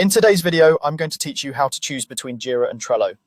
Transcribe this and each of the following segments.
In today's video, I'm going to teach you how to choose between Jira and Trello.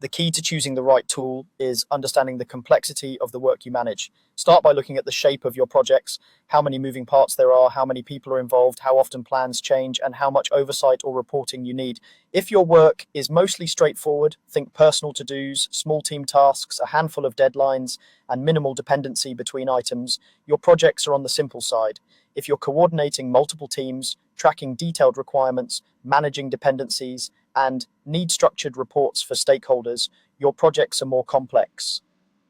The key to choosing the right tool is understanding the complexity of the work you manage. Start by looking at the shape of your projects, how many moving parts there are, how many people are involved, how often plans change, and how much oversight or reporting you need. If your work is mostly straightforward, think personal to-dos, small team tasks, a handful of deadlines, and minimal dependency between items, your projects are on the simple side. If you're coordinating multiple teams, tracking detailed requirements, managing dependencies, and need structured reports for stakeholders, your projects are more complex.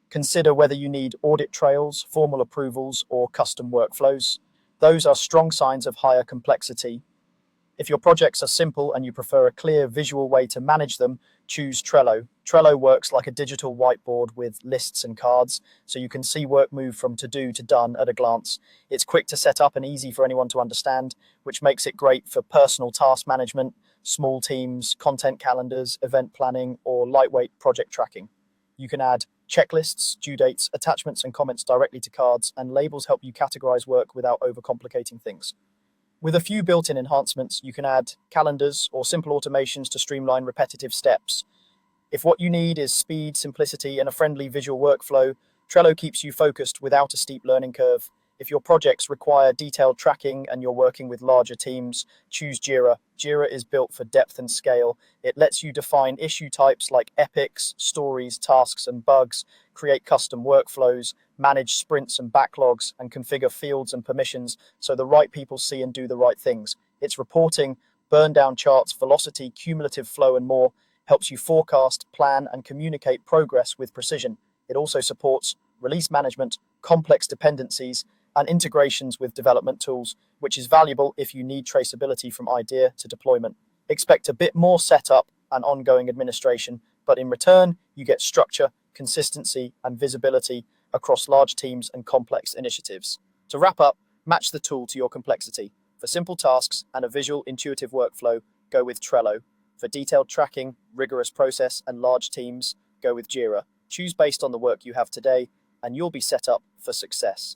Consider whether you need audit trails, formal approvals, or custom workflows. Those are strong signs of higher complexity. If your projects are simple and you prefer a clear visual way to manage them, choose Trello. Trello works like a digital whiteboard with lists and cards, so you can see work move from to-do to done at a glance. It's quick to set up and easy for anyone to understand, which makes it great for personal task management, small teams, content calendars, event planning, or lightweight project tracking. You can add checklists, due dates, attachments, and comments directly to cards, and labels help you categorize work without overcomplicating things. With a few built-in enhancements, you can add calendars or simple automations to streamline repetitive steps. If what you need is speed, simplicity, and a friendly visual workflow, Trello keeps you focused without a steep learning curve. If your projects require detailed tracking and you're working with larger teams, choose Jira. Jira is built for depth and scale. It lets you define issue types like epics, stories, tasks, and bugs, create custom workflows, manage sprints and backlogs, and configure fields and permissions so the right people see and do the right things. Its reporting, burn down charts, velocity, cumulative flow, and more helps you forecast, plan, and communicate progress with precision. It also supports release management, complex dependencies, and integrations with development tools, which is valuable if you need traceability from idea to deployment. Expect a bit more setup and ongoing administration, but in return, you get structure, consistency, and visibility across large teams and complex initiatives. To wrap up, match the tool to your complexity. For simple tasks and a visual, intuitive workflow, go with Trello. For detailed tracking, rigorous process, and large teams, go with Jira. Choose based on the work you have today, and you'll be set up for success.